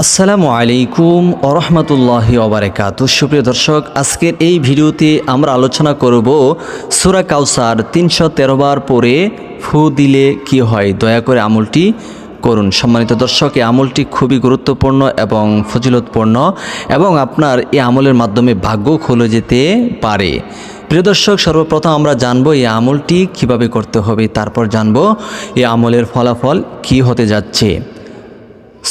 আসসালামু আলাইকুম ওরহমতুল্লাহি ওবারাকাতুহু। সুপ্রিয় দর্শক, আজকের এই ভিডিওতে আমরা আলোচনা করব সূরা কাউসার ৩১৩ বার পরে ফু দিলে কি হয়। দয়া করে আমলটি করুন। সম্মানিত দর্শক, এই আমলটি খুবই গুরুত্বপূর্ণ এবং ফজিলতপূর্ণ এবং আপনার এই আমলের মাধ্যমে ভাগ্য খুলে যেতে পারে। প্রিয় দর্শক, সর্বপ্রথম আমরা জানবো এই আমলটি কিভাবে করতে হবে, তারপর জানবো এই আমলের ফলাফল কি হতে যাচ্ছে।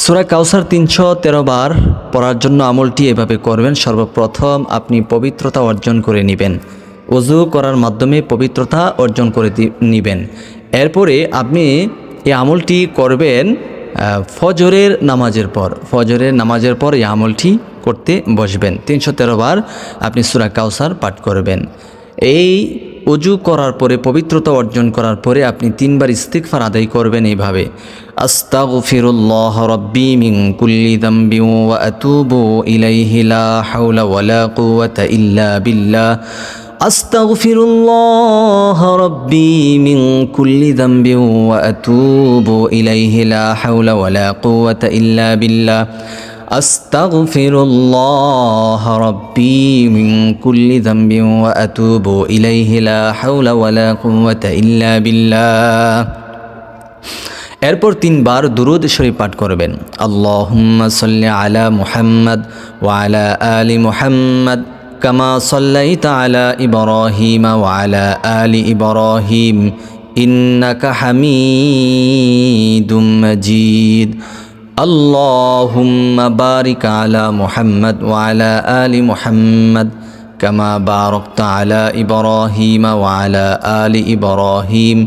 সূরা কাউসার ৩১৩ বার পড়ার জন্য আমলটি এভাবে করবেন। সর্বপ্রথম আপনি পবিত্রতা অর্জন করে নেবেন, ওযু করার মাধ্যমে পবিত্রতা অর্জন করে নেবেন। এরপরে আপনি এই আমলটি করবেন ফজরের নামাজের পর এই আমলটি করতে বসবেন। ৩১৩ বার আপনি সূরা কাউসার পাঠ করবেন। এই ওযু করার পরে, পবিত্রতা অর্জন করার পরে আপনি ৩ বার ইস্তিগফার আদায় করবেন এইভাবে: আস্তাগফিরুল্লাহ রাব্বি মিন কুল্লি যামবিন ওয়া আতুবু ইলাইহি লা হাওলা ওয়ালা কুওয়াতা ইল্লা বিল্লাহ। আস্তাগফিরুল্লাহ রাব্বি মিন কুল্লি যামবিন ওয়া আতুবু ইলাইহি লা হাওলা ওয়ালা কুওয়াতা ইল্লা বিল্লাহ। আস্তাগফিরুল্লাহ রাব্বি মিন কুল্লি যামবিন ওয়া আতুবু ইলাইহি লা হাওলা ওয়ালা কুওয়াতা ইল্লা বিল্লাহ। এরপর ৩ বার দুরূদ শরীফ পাঠ করবেন: আল্লাহুম্মা সাল্লি আলা মুহাম্মাদ ওয়া আলা আলি মুহাম্মাদ কামা সাল্লাইতা আলা ইব্রাহিম ওয়া আলা আলি ইব্রাহিম ইন্নাকা হামিদুম মাজিদ। আল্লাহুম্মা বারিক আলা মুহাম্মাদ ওয়া আলা আলি মুহাম্মাদ কামা বারাকতা আলা ইব্রাহিম ওয়া আলা আলি ইব্রাহিম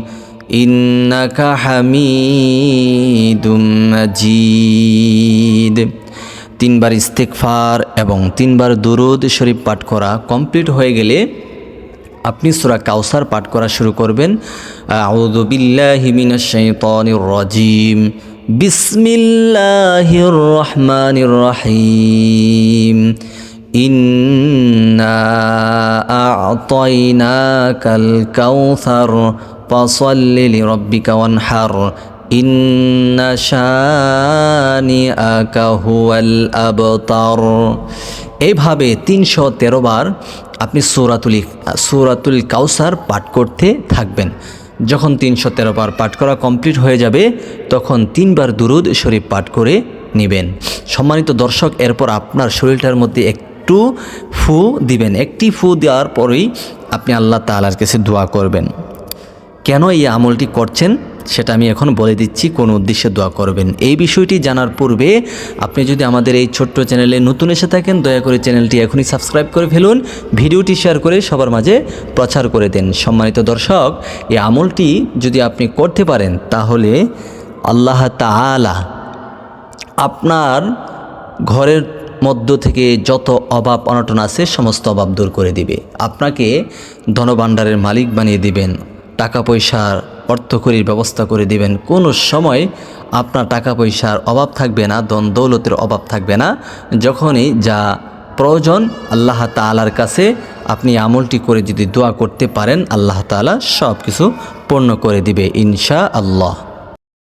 ইন্নাকা হামিদুম মাজিদ। ৩ বার ইস্তিগফার এবং ৩ বার দুরূদ শরীফ পাঠ করা কমপ্লিট হয়ে গেলে আপনি সূরা কাউসার পাঠ করা শুরু করবেন। আউযু বিল্লাহি মিনাশ শাইতানির রাজিম। বিসমিল্লাহির রহমানির রহিম। ইন্না আ'তাইনাকাল কাউসার ফাসাল্লি লিরাব্বিকা ওয়ানহার ইন্না শানিআকা হুয়াল আবতার। এইভাবে ৩১৩ বার আপনি সূরাতুল কাউসার পাঠ করতে থাকবেন। যখন ৩১৩ বার পাঠ করা কমপ্লিট হয়ে যাবে তখন ৩ বার দুরূদ শরীফ পাঠ করে নেবেন। সম্মানিত দর্শক, এরপর আপনার শরীরটার মধ্যে একটু ফু দিবেন। একটি ফু দেওয়ার পরেই আপনি আল্লাহ তাআলার কাছে দোয়া করবেন। কেন এই আমলটি করছেন সেটা আমি এখন বলে দিচ্ছি, কোন উদ্দেশ্যে দোয়া করবেন। এই বিষয়টি জানার পূর্বে আপনি যদি আমাদের এই ছোট্ট চ্যানেলে নতুন এসে থাকেন, দয়া করে চ্যানেলটি এখনই সাবস্ক্রাইব করে ফেলুন, ভিডিওটি শেয়ার করে সবার মাঝে প্রচার করে দেন। সম্মানিত দর্শক, এই আমলটি যদি আপনি করতে পারেন তাহলে আল্লাহ তাআলা আপনার ঘরের মধ্য থেকে যত অভাব অনটন আছে সমস্ত অভাব দূর করে দিবে। আপনাকে ধনভাণ্ডারের মালিক বানিয়ে দিবেন, টাকা পয়সার অর্থকরীর ব্যবস্থা করে দিবেন। কোনো সময় আপনার টাকা পয়সার অভাব থাকবে না, ধন দৌলতের অভাব থাকবে না। যখনই যা প্রয়োজন আল্লাহ তাআলার কাছে আপনি আমলটি করে যদি দোয়া করতে পারেন, আল্লাহ তাআলা সব কিছু পূর্ণ করে দিবে ইনশাআল্লাহ।